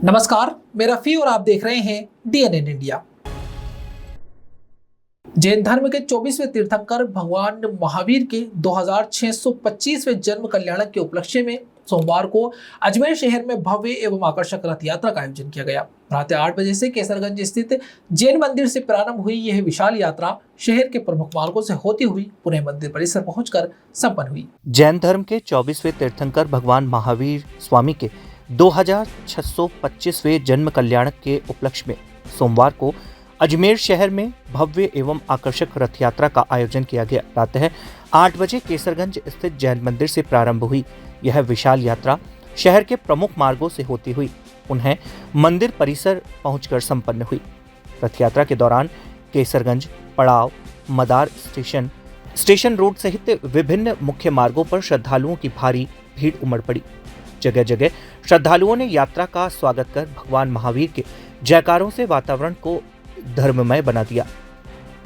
नमस्कार, मैं रफी और आप देख रहे हैं डीएनएन इंडिया। जैन धर्म के 24वें तीर्थंकर भगवान महावीर के 2625वें जन्म कल्याणक के उपलक्ष्य में सोमवार को अजमेर शहर में भव्य एवं आकर्षक रथ यात्रा का आयोजन किया गया। प्रातः 8 बजे से केसरगंज स्थित जैन मंदिर से प्रारंभ हुई यह विशाल यात्रा शहर के प्रमुख मार्गों से होती हुई पुणे मंदिर परिसर पहुंचकर संपन्न हुई। जैन धर्म के 24वें तीर्थंकर भगवान महावीर स्वामी के 2625वें जन्म कल्याणक के उपलक्ष्य में सोमवार को अजमेर शहर में भव्य एवं आकर्षक रथ यात्रा का आयोजन किया गया। प्रातः 8 बजे केसरगंज स्थित जैन मंदिर से प्रारंभ हुई यह विशाल यात्रा शहर के प्रमुख मार्गों से होती हुई उन्हें मंदिर परिसर पहुंचकर संपन्न हुई। रथ यात्रा के दौरान केसरगंज, पड़ाव, मदार स्टेशन रोड सहित विभिन्न मुख्य मार्गों पर श्रद्धालुओं की भारी भीड़ उमड़ पड़ी। जगह जगह श्रद्धालुओं ने यात्रा का स्वागत कर भगवान महावीर के जयकारों से वातावरण को धर्ममय बना दिया।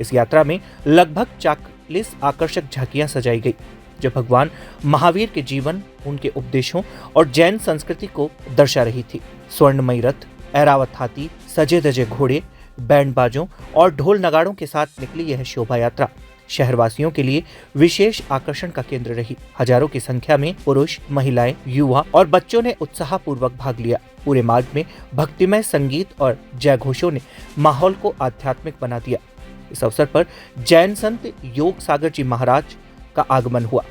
इस यात्रा में लगभग 40 आकर्षक झांकियां सजाई गई जो भगवान महावीर के जीवन, उनके उपदेशों और जैन संस्कृति को दर्शा रही थी। स्वर्णमयी रथ, ऐरावत हाथी, सजे धजे घोड़े, बैंड बाजों और ढोल नगाड़ों के साथ निकली यह शोभा यात्रा शहरवासियों के लिए विशेष आकर्षण का केंद्र रही। हजारों की संख्या में पुरुष, महिलाएं, युवा और बच्चों ने उत्साहपूर्वक भाग लिया। पूरे मार्ग में भक्तिमय संगीत और जयघोषों ने माहौल को आध्यात्मिक बना दिया। इस अवसर पर जैन संत योग सागर जी महाराज का आगमन हुआ,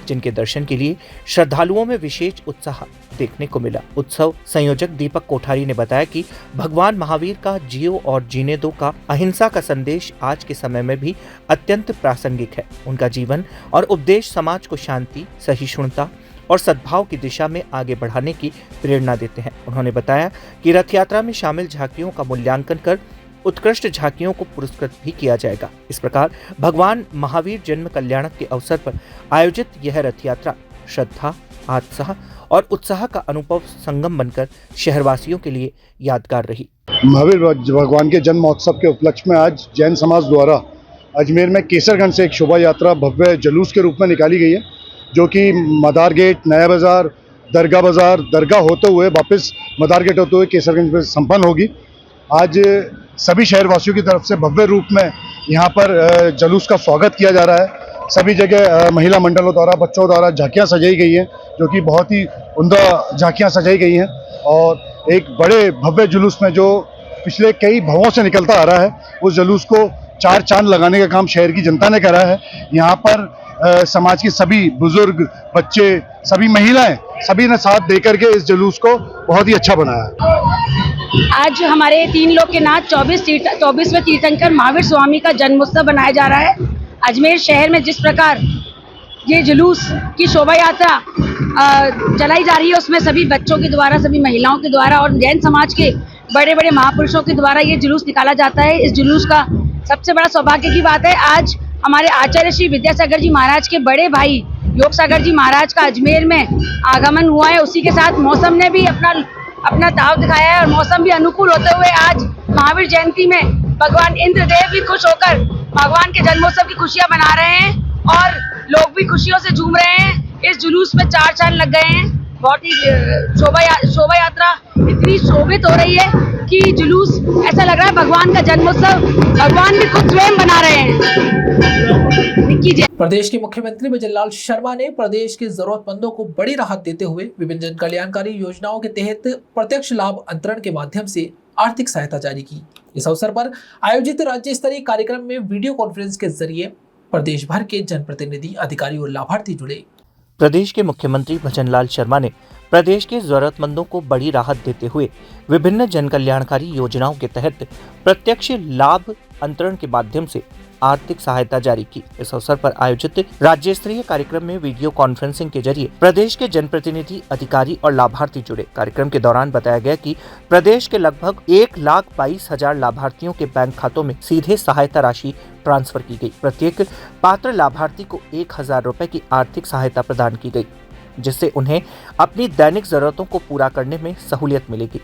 जिनके दर्शन के लिए श्रद्धालुओं में विशेष उत्साह देखने को मिला। उत्सव संयोजक दीपक कोठारी ने बताया कि भगवान महावीर का जियो और जीने दो का अहिंसा का संदेश आज के समय में भी अत्यंत प्रासंगिक है। उनका जीवन और उपदेश समाज को शांति, सहिष्णुता और सद्भाव की दिशा में आगे बढ़ाने की प्रेरणा देते हैं। उन्होंने बताया कि रथ यात्रा में शामिल झांकियों का मूल्यांकन कर उत्कृष्ट झांकियों को पुरस्कृत भी किया जाएगा। इस प्रकार भगवान महावीर जन्म कल्याणक के अवसर पर आयोजित यह रथ यात्रा श्रद्धा, आत्साह और उत्साह का अनुभव संगम बनकर शहरवासियों के लिए यादगार रही। महावीर भगवान के जन्म महोत्सव के उपलक्ष्य में आज जैन समाज द्वारा अजमेर में केसरगंज से एक शोभा यात्रा भव्य जुलूस के रूप में निकाली गई है, जो कि मदार गेट, नया बाजार, दरगाह होते हुए वापस मदार गेट होते हुए केसरगंज में संपन्न होगी। आज सभी शहरवासियों की तरफ से भव्य रूप में यहाँ पर जुलूस का स्वागत किया जा रहा है। सभी जगह महिला मंडलों द्वारा, बच्चों द्वारा झांकियाँ सजाई गई हैं, जो कि बहुत ही उम्दा झांकियाँ सजाई गई हैं और एक बड़े भव्य जुलूस में जो पिछले कई भवों से निकलता आ रहा है, उस जुलूस को चार चांद लगाने का काम शहर की जनता ने करा है। यहाँ पर समाज के सभी बुजुर्ग, बच्चे, सभी महिलाएं, सभी ने साथ देकर के इस जुलूस को बहुत ही अच्छा बनाया। आज हमारे 3 लोग के नाथ 24वें तीर्थंकर महावीर स्वामी का जन्मोत्सव मनाया जा रहा है। अजमेर शहर में जिस प्रकार ये जुलूस की शोभा यात्रा चलाई जा रही है, उसमें सभी बच्चों के द्वारा, सभी महिलाओं के द्वारा और जैन समाज के बड़े बड़े महापुरुषों के द्वारा ये जुलूस निकाला जाता है। इस जुलूस का सबसे बड़ा सौभाग्य की बात है, आज हमारे आचार्य श्री विद्यासागर जी महाराज के बड़े भाई योग सागर जी महाराज का अजमेर में आगमन हुआ है। उसी के साथ मौसम ने भी अपना ताव दिखाया है और मौसम भी अनुकूल होते हुए आज महावीर जयंती में भगवान इंद्रदेव भी खुश होकर भगवान के जन्मोत्सव की खुशियां मना रहे हैं और लोग भी खुशियों से झूम रहे हैं। इस जुलूस में 4 चांद लग गए हैं। बहुत ही शोभा यात्रा इतनी शोभित हो रही है कि जुलूस ऐसा लग रहा है भगवान का जन्मोत्सव भगवान भी खुद स्वयं बना रहे हैं। प्रदेश के मुख्यमंत्री भजनलाल शर्मा ने प्रदेश के जरूरतमंदों को बड़ी राहत देते हुए विभिन्न जन कल्याणकारी योजनाओं के तहत प्रत्यक्ष लाभ अंतरण के माध्यम से आर्थिक सहायता जारी की। इस अवसर पर आयोजित राज्य स्तरीय कार्यक्रम में वीडियो कॉन्फ्रेंस के जरिए प्रदेश भर के जनप्रतिनिधि, अधिकारी और लाभार्थी जुड़े। प्रदेश के मुख्यमंत्री भजनलाल शर्मा ने प्रदेश के जरूरतमंदों को बड़ी राहत देते हुए विभिन्न जन कल्याणकारी योजनाओं के तहत प्रत्यक्ष लाभ अंतरण के माध्यम से आर्थिक सहायता जारी की। इस अवसर पर आयोजित राज्य स्तरीय कार्यक्रम में वीडियो कॉन्फ्रेंसिंग के जरिए प्रदेश के जनप्रतिनिधि, अधिकारी और लाभार्थी जुड़े। कार्यक्रम के दौरान बताया गया कि प्रदेश के लगभग 1,22,000 लाभार्थियों के बैंक खातों में सीधे सहायता राशि ट्रांसफर की गई। प्रत्येक पात्र लाभार्थी को 1,000 रुपए की आर्थिक सहायता प्रदान की गई, जिससे उन्हें अपनी दैनिक जरूरतों को पूरा करने में सहूलियत मिलेगी।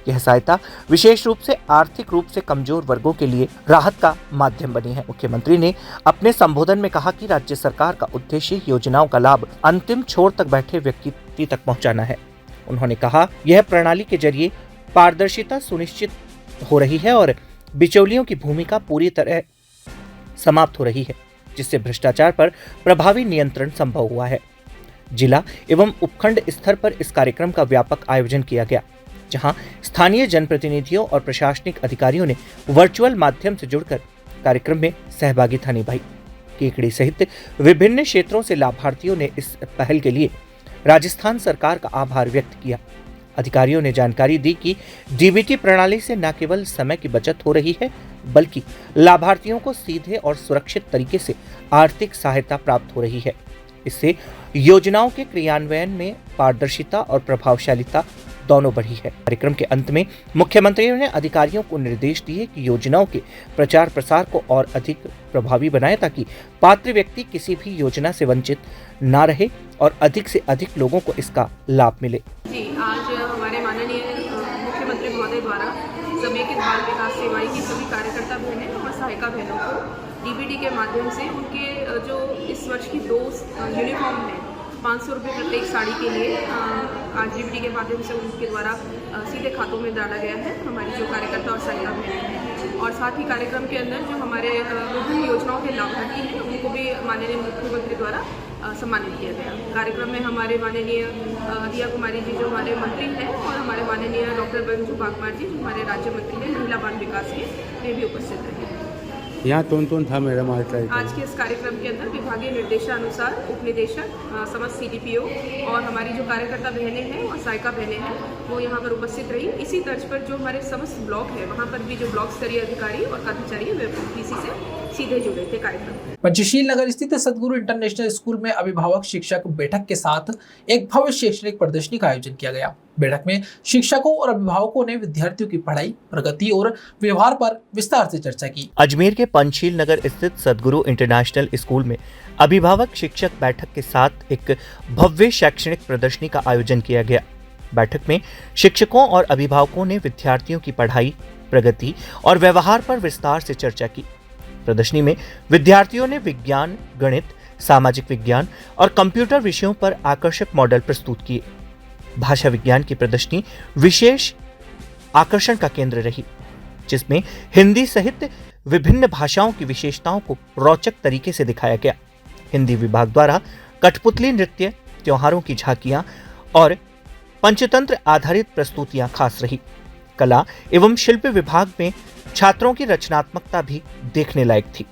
यह सहायता विशेष रूप से आर्थिक रूप से कमजोर वर्गों के लिए राहत का माध्यम बनी है। मुख्यमंत्री ने अपने संबोधन में कहा कि राज्य सरकार का उद्देश्य योजनाओं का लाभ अंतिम छोर तक बैठे व्यक्ति तक पहुंचाना है। उन्होंने कहा, यह प्रणाली के जरिए पारदर्शिता सुनिश्चित हो रही है और बिचौलियों की भूमिका पूरी तरह समाप्त हो रही है, जिससे भ्रष्टाचार पर प्रभावी नियंत्रण संभव हुआ है। जिला एवं उपखंड स्तर पर इस कार्यक्रम का व्यापक आयोजन किया गया, जहां स्थानीय जनप्रतिनिधियों और प्रशासनिक अधिकारियों ने वर्चुअल माध्यम से जुड़कर कार्यक्रम में सहभागिता निभाई। केकड़ी सहित विभिन्न क्षेत्रों से लाभार्थियों ने इस पहल के लिए राजस्थान सरकार का आभार व्यक्त किया। अधिकारियों ने जानकारी दी कि डीबीटी प्रणाली से न केवल समय की बचत हो रही है, बल्कि लाभार्थियों को सीधे और सुरक्षित तरीके से आर्थिक सहायता प्राप्त हो रही है। इससे योजनाओं के क्रियान्वयन में पारदर्शिता और प्रभावशीलता दोनों बढ़ी है। कार्यक्रम के अंत में मुख्यमंत्री ने अधिकारियों को निर्देश दिए कि योजनाओं के प्रचार प्रसार को और अधिक प्रभावी बनाएं, ताकि पात्र व्यक्ति किसी भी योजना से वंचित न रहे और अधिक से अधिक लोगों को इसका लाभ मिले। जी, आज हमारे माननीय मुख्यमंत्री महोदय द्वारा समेकित बाल विकास सेवाएं की सभी कार्यकर्ता बहनें और सहायिका बहनों को डीबीटी के माध्यम से उनके जो इस वर्ष की 2 यूनिफॉर्म है 500 रुपये प्रत्येक साड़ी के लिए आज डीबीटी के माध्यम से उनके द्वारा सीधे खातों में डाला गया है, हमारी जो कार्यकर्ता और सहायिका बहनें हैं। और साथ ही कार्यक्रम के अंदर जो हमारे विभिन्न योजनाओं के लाभार्थी हैं उनको भी माननीय मुख्यमंत्री द्वारा सम्मानित किया गया। कार्यक्रम में हमारे माननीय दिया कुमारी जी जो हमारे मंत्री हैं और हमारे माननीय डॉक्टर बंजू पाकमार जी जो हमारे राज्य मंत्री हैं महिला बाल विकास के, वे भी उपस्थित रहे। यहाँ कौन था मैडम आज के इस कार्यक्रम के अंदर विभागीय निर्देशानुसार उप निदेशक समस्त सीडीपीओ और हमारी जो कार्यकर्ता बहनें हैं और सहायिका बहनें हैं वो यहाँ पर उपस्थित रही। इसी तर्ज पर जो हमारे समस्त ब्लॉक है वहाँ पर भी जो ब्लॉक स्तरीय अधिकारी और कर्मचारी वे पीसी से सीधे जुड़े थे कार्यक्रम। पंचशील नगर स्थित सदगुरु इंटरनेशनल स्कूल में अभिभावक शिक्षक बैठक के साथ एक भव्य शैक्षणिक प्रदर्शनी का आयोजन किया गया। बैठक में शिक्षकों और अभिभावकों ने विद्यार्थियों की पढ़ाई, प्रगति और व्यवहार पर विस्तार से चर्चा की। अजमेर के पंचशील नगर स्थित सदगुरु इंटरनेशनल स्कूल में अभिभावक शिक्षक बैठक के साथ एक भव्य शैक्षणिक प्रदर्शनी का आयोजन किया गया। बैठक में शिक्षकों और अभिभावकों ने विद्यार्थियों की पढ़ाई, प्रगति और व्यवहार पर विस्तार से चर्चा की। प्रदर्शनी में विद्यार्थियों ने विज्ञान, गणित, सामाजिक विज्ञान और कंप्यूटर विषयों पर आकर्षक मॉडल प्रस्तुत किए। भाषा विज्ञान की प्रदर्शनी विशेष आकर्षण का केंद्र रही, जिसमें हिंदी सहित विभिन्न भाषाओं की विशेषताओं को रोचक तरीके से दिखाया गया। हिंदी विभाग द्वारा कठपुतली नृत्य, त्योहारों की झांकियां और पंचतंत्र आधारित प्रस्तुतियां खास रही। कला एवं शिल्प विभाग में छात्रों की रचनात्मकता भी देखने लायक थी।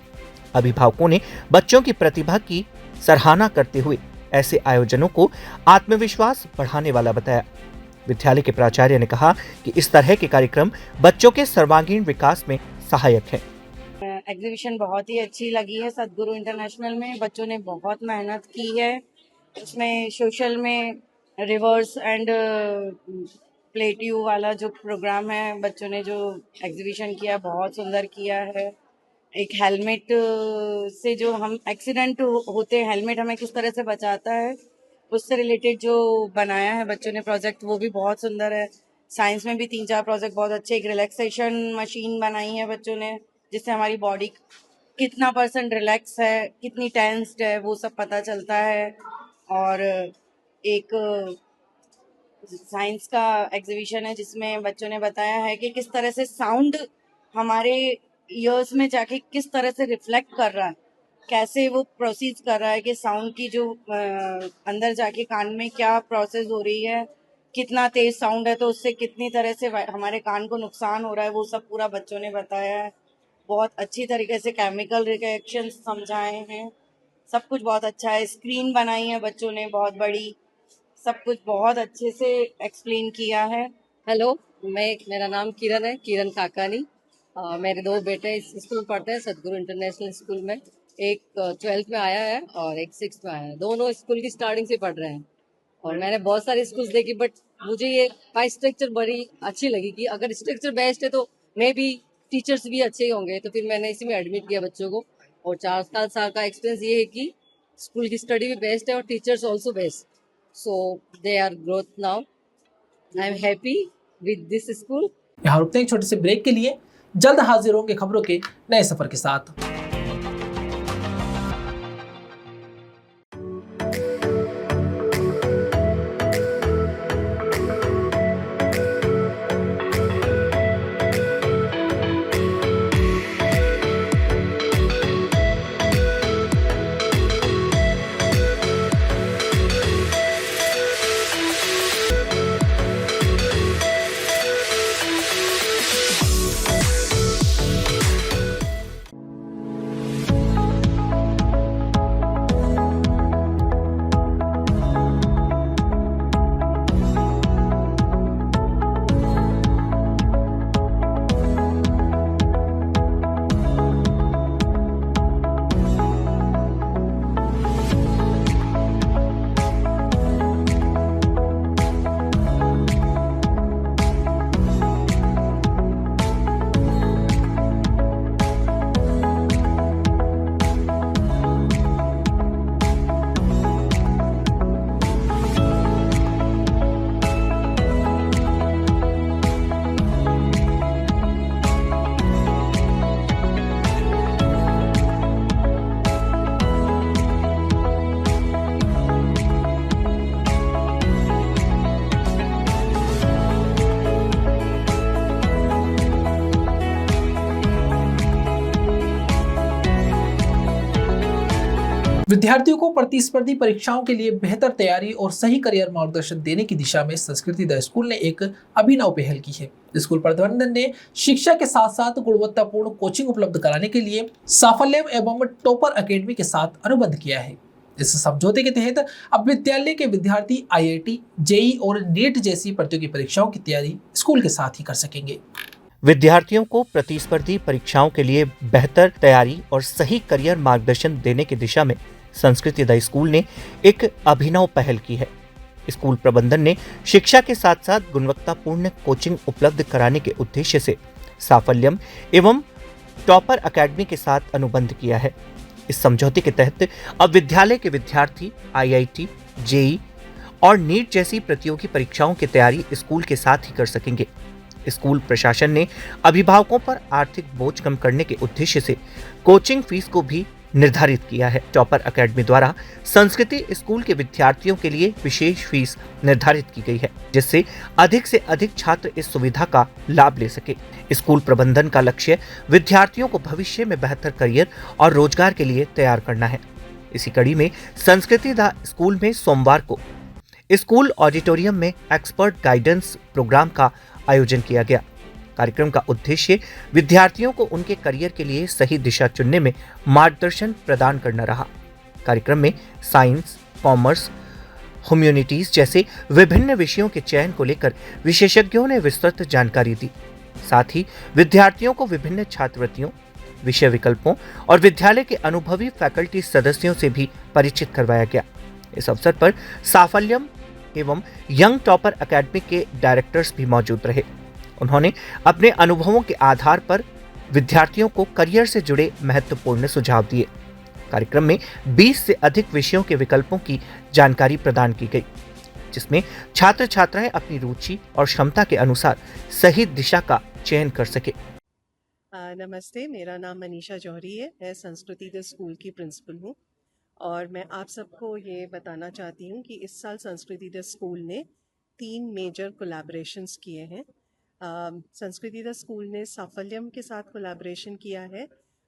अभिभावकों ने बच्चों की प्रतिभा की सराहना करते हुए ऐसे आयोजनों को आत्मविश्वास बढ़ाने वाला बताया। विद्यालय के प्राचार्य ने कहा कि इस तरह के कार्यक्रम बच्चों के सर्वांगीण विकास में सहायक है। एग्जीबिशन बहुत ही अच्छी लगी है। सदगुरु इंटरनेशनल में बच्चों ने बहुत मेहनत की है। उसमें सोशल में रिवर्स एंड प्लेट्यू वाला जो प्रोग्राम है, बच्चों ने जो एग्जीबिशन किया बहुत सुंदर किया है। एक हेलमेट से जो हम एक्सीडेंट होते हैं, हेलमेट हमें किस तरह से बचाता है, उससे रिलेटेड जो बनाया है बच्चों ने प्रोजेक्ट, वो भी बहुत सुंदर है। साइंस में भी 3-4 प्रोजेक्ट बहुत अच्छे। एक रिलैक्सेशन मशीन बनाई है बच्चों ने, जिससे हमारी बॉडी कितना % रिलैक्स है, कितनी टेंस्ड है, वो सब पता चलता है। और एक साइंस का एग्जीबिशन है जिसमें बच्चों ने बताया है कि किस तरह से साउंड हमारे ईयर्स में जाके किस तरह से रिफ्लेक्ट कर रहा है, कैसे वो प्रोसेस कर रहा है कि साउंड की जो अंदर जाके कान में क्या प्रोसेस हो रही है, कितना तेज साउंड है तो उससे कितनी तरह से हमारे कान को नुकसान हो रहा है, वो सब पूरा बच्चों ने बताया है। बहुत अच्छी तरीके से केमिकल रिएक्शन समझाए हैं, सब कुछ बहुत अच्छा है। स्क्रीन बनाई है बच्चों ने बहुत बड़ी, सब कुछ बहुत अच्छे से एक्सप्लेन किया है। हेलो, मेरा नाम किरण है, किरण काकानी। मेरे 2 बेटे इस स्कूल में पढ़ते हैं, सदगुरु इंटरनेशनल स्कूल में। एक 12th में आया है और एक 6th में आया है। दोनों स्कूल की स्टार्टिंग से पढ़ रहे हैं और मैंने बहुत सारे स्कूल्स देखी, बट मुझे ये पाई स्ट्रक्चर बड़ी अच्छी लगी कि अगर स्ट्रक्चर बेस्ट है तो मे बी टीचर्स भी अच्छे ही होंगे, तो फिर मैंने इसी में एडमिट किया बच्चों को। और 4 साल का एक्सपीरियंस ये है कि स्कूल की स्टडी भी बेस्ट है और teachers also best, so they are growth now. I am happy with this school. यहाँ रुकते हैं छोटे से ब्रेक के लिए, जल्द हाजिर होंगे खबरों के नए सफर के साथ। विद्यार्थियों को प्रतिस्पर्धी परीक्षाओं के लिए बेहतर तैयारी और सही करियर मार्गदर्शन देने की दिशा में संस्कृति द स्कूल ने एक अभिनव पहल की है। स्कूल प्रबंधन ने शिक्षा के साथ साथ गुणवत्तापूर्ण कोचिंग उपलब्ध कराने के लिए साफल्य एवं टॉपर अकेडमी के साथ अनुबंध किया है। इस समझौते के तहत अब विद्यालय के विद्यार्थी IIT, JEE और नीट जैसी प्रतियोगी परीक्षाओं की तैयारी स्कूल के साथ ही कर सकेंगे। विद्यार्थियों को प्रतिस्पर्धी परीक्षाओं के लिए बेहतर तैयारी और सही करियर मार्गदर्शन देने की दिशा में संस्कृति द स्कूल ने एक अभिनव पहल की है। स्कूल प्रबंधन ने शिक्षा के साथ साथ गुणवत्तापूर्ण कोचिंग उपलब्ध कराने के उद्देश्य से साफल्यम एवं टॉपर अकेडमी के साथ अनुबंध किया है। इस समझौते के तहत अब विद्यालय के विद्यार्थी IIT, JEE और नीट जैसी प्रतियोगी परीक्षाओं की तैयारी स्कूल के साथ ही कर सकेंगे। स्कूल प्रशासन ने अभिभावकों पर आर्थिक बोझ कम करने के उद्देश्य से कोचिंग फीस को भी निर्धारित किया है। टॉपर अकेडमी द्वारा संस्कृति स्कूल के विद्यार्थियों के लिए विशेष फीस निर्धारित की गई है, जिससे अधिक से अधिक छात्र इस सुविधा का लाभ ले सके। स्कूल प्रबंधन का लक्ष्य विद्यार्थियों को भविष्य में बेहतर करियर और रोजगार के लिए तैयार करना है। इसी कड़ी में संस्कृति द स्कूल में सोमवार को स्कूल ऑडिटोरियम में एक्सपर्ट गाइडेंस प्रोग्राम का आयोजन किया गया। कार्यक्रम का उद्देश्य विद्यार्थियों को उनके करियर के लिए सही दिशा चुनने में मार्गदर्शन प्रदान करना रहा। कार्यक्रम में साइंस, कॉमर्स, ह्यूमैनिटीज जैसे विभिन्न विषयों के चयन को लेकर विशेषज्ञों ने विस्तृत जानकारी दी। साथ ही विद्यार्थियों को विभिन्न छात्रवृत्तियों, विषय विकल्पों और विद्यालय के अनुभवी फैकल्टी सदस्यों से भी परिचित करवाया गया। इस अवसर पर साफल्यम एवं यंग टॉपर अकेडमी के डायरेक्टर्स भी मौजूद रहे। उन्होंने अपने अनुभवों के आधार पर विद्यार्थियों को करियर से जुड़े महत्वपूर्ण सुझाव दिए। कार्यक्रम में 20 से अधिक विषयों के विकल्पों की जानकारी प्रदान की गई, जिसमें छात्र छात्राएं अपनी रुचि और क्षमता के अनुसार सही दिशा का चयन कर सके। नमस्ते, मेरा नाम मनीषा जौहरी है। मैं संस्कृति द स्कूल की प्रिंसिपल हूँ और मैं आप सबको ये बताना चाहती हूँ कि इस साल संस्कृति द स्कूल ने 3 मेजर कोलैबोरेशंस किए हैं। संस्कृति द स्कूल ने साफल्यम के साथ कोलैबोरेशन किया है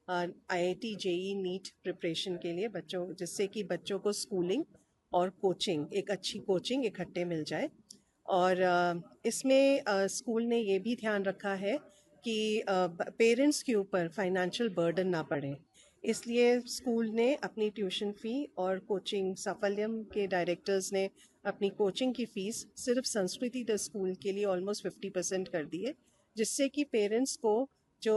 IIT, JEE, नीट प्रिपरेशन के लिए बच्चों, जिससे कि बच्चों को स्कूलिंग और कोचिंग, एक अच्छी कोचिंग इकट्ठे मिल जाए। और इसमें स्कूल ने ये भी ध्यान रखा है कि पेरेंट्स के ऊपर फाइनेंशियल बर्डन ना पड़े, इसलिए स्कूल ने अपनी ट्यूशन फ़ी और कोचिंग, साफल्यम के डायरेक्टर्स ने अपनी कोचिंग की फ़ीस सिर्फ संस्कृति द स्कूल के लिए ऑलमोस्ट 50% कर दी है, जिससे कि पेरेंट्स को जो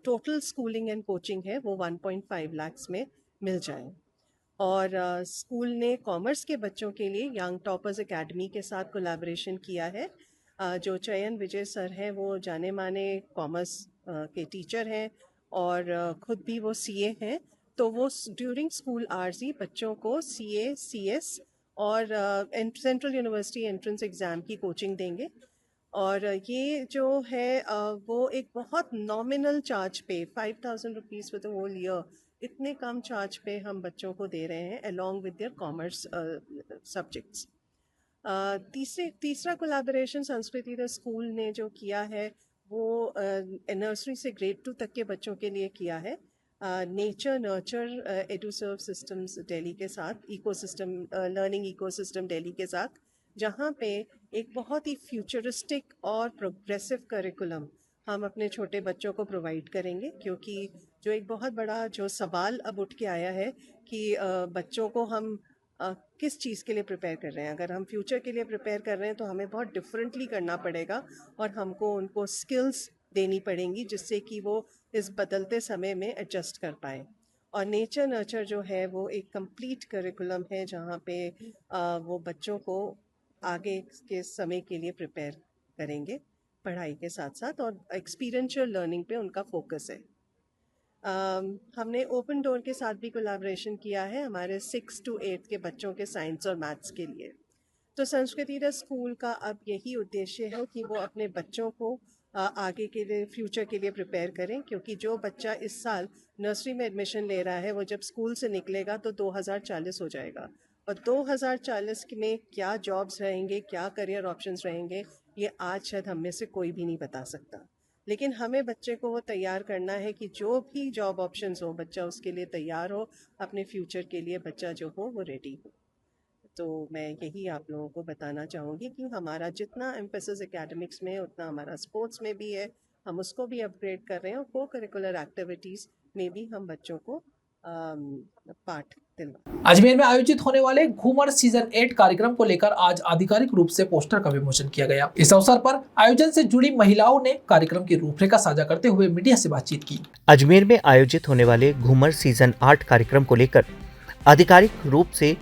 टोटल स्कूलिंग एंड कोचिंग है वो 1.5 लाख में मिल जाए। और स्कूल ने कॉमर्स के बच्चों के लिए यंग टॉपर्स एकेडमी के साथ कोलैबोरेशन किया है। जो चयन विजय सर हैं वो जाने माने कॉमर्स के टीचर हैं और ख़ुद भी वो CA हैं, तो वो ड्यूरिंग स्कूल आवर्स ही बच्चों को CA, CS और सेंट्रल यूनिवर्सिटी एंट्रेंस एग्ज़ाम की कोचिंग देंगे। और ये जो है वो एक बहुत नॉमिनल चार्ज पे 5,000 rupees for the whole year, इतने कम चार्ज पे हम बच्चों को दे रहे हैं along with their commerce subjects. तीसरा कोलैबोरेशन संस्कृति द स्कूल ने जो किया है वो नर्सरी से ग्रेड 2 तक के बच्चों के लिए किया है। नेचर नर्चर एडुसर्व सिस्टम्स दिल्ली के साथ, इकोसिस्टम लर्निंग इकोसिस्टम दिल्ली के साथ, जहाँ पे एक बहुत ही फ्यूचरिस्टिक और प्रोग्रेसिव करिकुलम हम अपने छोटे बच्चों को प्रोवाइड करेंगे। क्योंकि जो एक बहुत बड़ा जो सवाल अब उठ के आया है कि बच्चों को हम किस चीज़ के लिए प्रिपेयर कर रहे हैं। अगर हम फ्यूचर के लिए प्रिपेयर कर रहे हैं तो हमें बहुत डिफरेंटली करना पड़ेगा और हमको उनको स्किल्स देनी पड़ेंगी जिससे कि वो इस बदलते समय में एडजस्ट कर पाए। और नेचर नर्चर जो है वो एक कंप्लीट करिकुलम है जहाँ पे वो बच्चों को आगे के समय के लिए प्रिपेयर करेंगे पढ़ाई के साथ साथ, और एक्सपीरियंशियल लर्निंग पे उनका फोकस है। हमने ओपन डोर के साथ भी कोलैबोरेशन किया है हमारे 6 to 8 के बच्चों के साइंस और मैथ्स के लिए। तो संस्कृति द स्कूल का अब यही उद्देश्य है कि वो अपने बच्चों को आगे के लिए, फ्यूचर के लिए प्रिपेयर करें। क्योंकि जो बच्चा इस साल नर्सरी में एडमिशन ले रहा है वो जब स्कूल से निकलेगा तो 2040 हो जाएगा, और 2040 में क्या जॉब्स रहेंगे, क्या करियर ऑप्शंस रहेंगे, ये आज शायद हम में से कोई भी नहीं बता सकता। लेकिन हमें बच्चे को वो तैयार करना है कि जो भी जॉब ऑप्शंस हो बच्चा उसके लिए तैयार हो, अपने फ्यूचर के लिए बच्चा जो हो वो रेडी हो। तो मैं यही आप लोगों को बताना चाहूँगी कि हमारा जितना एम्फेसिस एकेडमिक्स में है उतना हमारा स्पोर्ट्स में भी है, हम उसको भी अपग्रेड कर रहे हैं और को करिकुलर एक्टिविटीज़ में भी हम बच्चों को पाठ दिलवा। अजमेर में आयोजित होने वाले घूमर सीजन 8 कार्यक्रम को लेकर आज आधिकारिक रूप से पोस्टर का विमोचन किया गया। इस अवसर पर आयोजन से जुड़ी महिलाओं ने कार्यक्रम की रूपरेखा साझा करते हुए मीडिया से बातचीत की। अजमेर में आयोजित होने वाले घूमर सीजन 8 कार्यक्रम को लेकर आधिकारिक रूप से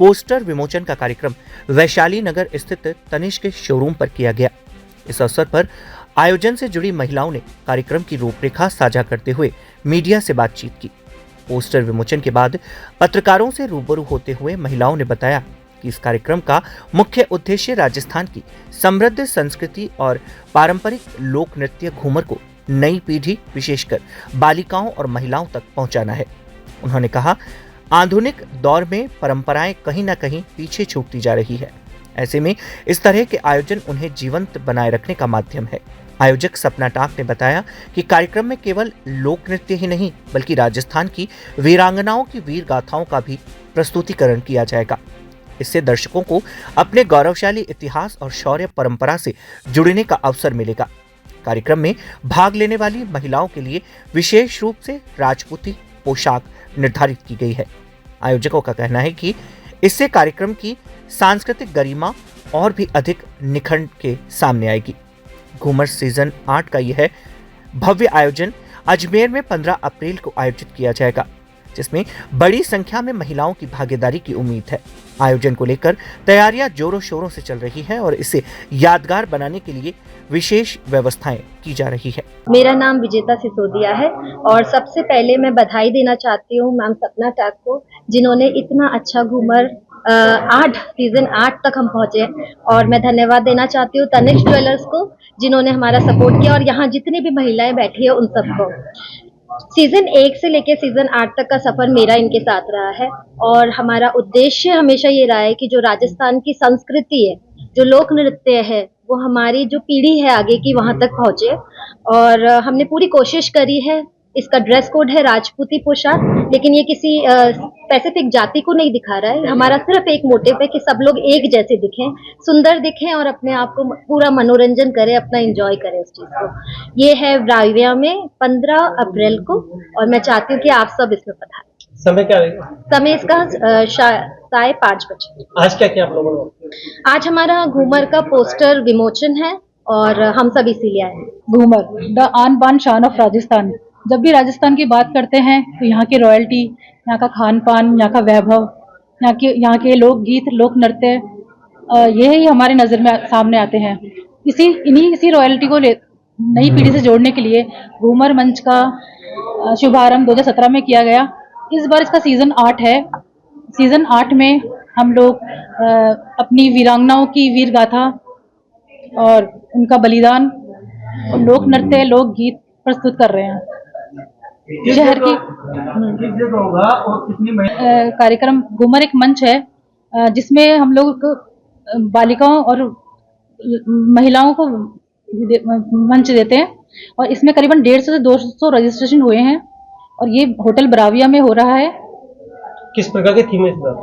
पोस्टर विमोचन का कार्यक्रम वैशाली नगर स्थित तनिष्क के शोरूम पर किया गया। इस अवसर पर आयोजन से जुड़ी महिलाओं ने कार्यक्रम की रूपरेखा साझा करते हुए मीडिया से बातचीत की। पोस्टर विमोचन के बाद पत्रकारों से रूबरू होते हुए महिलाओं ने बताया कि इस कार्यक्रम का मुख्य उद्देश्य राजस्थान की समृद्ध संस्कृति और पारंपरिक लोक नृत्य घूमर को नई पीढ़ी विशेषकर बालिकाओं और महिलाओं तक पहुंचाना है। उन्होंने कहा, आधुनिक दौर में परंपराएं कहीं न कहीं पीछे छूटती जा रही है। ऐसे में इस तरह के आयोजन उन्हें जीवंत बनाए रखने का माध्यम है। आयोजक सपना टाक ने बताया कि कार्यक्रम में केवल लोक नृत्य ही नहीं बल्कि राजस्थान की वीरांगनाओं की वीर गाथाओं का भी प्रस्तुतिकरण किया जाएगा। इससे दर्शकों को अपने गौरवशाली इतिहास और शौर्य परंपरा से जुड़ने का अवसर मिलेगा। कार्यक्रम में भाग लेने वाली महिलाओं के लिए विशेष रूप से राजपूती पोशाक निर्धारित की गई है। आयोजकों का कहना है कि इससे कार्यक्रम की सांस्कृतिक गरिमा और भी अधिक निखर के सामने आएगी। घूमर सीजन 8 का यह भव्य आयोजन अजमेर में 15 अप्रैल को आयोजित किया जाएगा, जिसमें बड़ी संख्या में महिलाओं की भागीदारी की उम्मीद है। आयोजन को लेकर तैयारियां जोरों शोरों से चल रही है और इसे यादगार बनाने के लिए विशेष व्यवस्थाएं की जा रही है। मेरा नाम विजेता सिसोदिया है और सबसे पहले मैं बधाई देना चाहती हूँ मैम सपना टाक को, जिन्होंने इतना अच्छा घूमर सीजन 8 तक हम पहुंचे। और मैं धन्यवाद देना चाहती हूँ तनिष्क ज्वेलर्स को, जिन्होंने हमारा सपोर्ट किया, और यहाँ जितनी भी महिलाएं बैठी है उन सबको। सीजन 1 से लेके सीजन 8 तक का सफर मेरा इनके साथ रहा है और हमारा उद्देश्य हमेशा ये रहा है कि जो राजस्थान की संस्कृति है, जो लोक नृत्य है, वो हमारी जो पीढ़ी है आगे की वहां तक पहुंचे। और हमने पूरी कोशिश करी है। इसका ड्रेस कोड है राजपूती पोशाक, लेकिन ये किसी स्पेसिफिक जाति को नहीं दिखा रहा है। हमारा सिर्फ एक मोटिव है कि सब लोग एक जैसे दिखें, सुंदर दिखें और अपने आप को पूरा मनोरंजन करें, अपना एंजॉय करें उस चीज को। ये है रायविया में 15 अप्रैल को और मैं चाहती हूँ कि आप सब इसमें पधारें। समय क्या रहेगा? समय इसका 5:30 बजे। आज क्या क्या आप लोगों ने? आज हमारा घूमर का पोस्टर विमोचन है और हम सब इसीलिए आए हैं। घूमर द आन बान शान ऑफ राजस्थान। जब भी राजस्थान की बात करते हैं तो यहाँ की रॉयल्टी, यहाँ का खान पान, यहाँ का वैभव, यहाँ के लोकगीत, लोक नृत्य, यही हमारे नज़र में सामने आते हैं। इसी रॉयल्टी को नई पीढ़ी से जोड़ने के लिए घूमर मंच का शुभारंभ 2017 में किया गया। इस बार इसका सीजन 8 है। सीजन 8 में हम लोग अपनी वीरांगनाओं की वीर गाथा और उनका बलिदान, लोक नृत्य, लोकगीत प्रस्तुत कर रहे हैं। शहर की होगा और कितनी कार्यक्रम घूमर एक मंच है जिसमें हम लोग बालिकाओं और महिलाओं को मंच देते हैं और इसमें करीबन 150 से 200 रजिस्ट्रेशन हुए हैं और ये होटल ब्राविया में हो रहा है। किस प्रकार की थीम है इस बार?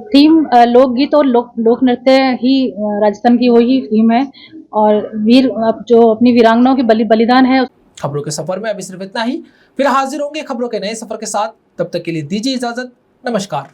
थीम लोकगीत और लोक नृत्य ही राजस्थान की वही थीम है और जो अपनी वीरांगनाओं के बलिदान है। खबरों के सफर में अभी सिर्फ इतना ही। फिर हाजिर होंगे खबरों के नए सफर के साथ। तब तक के लिए दीजिए इजाजत। नमस्कार।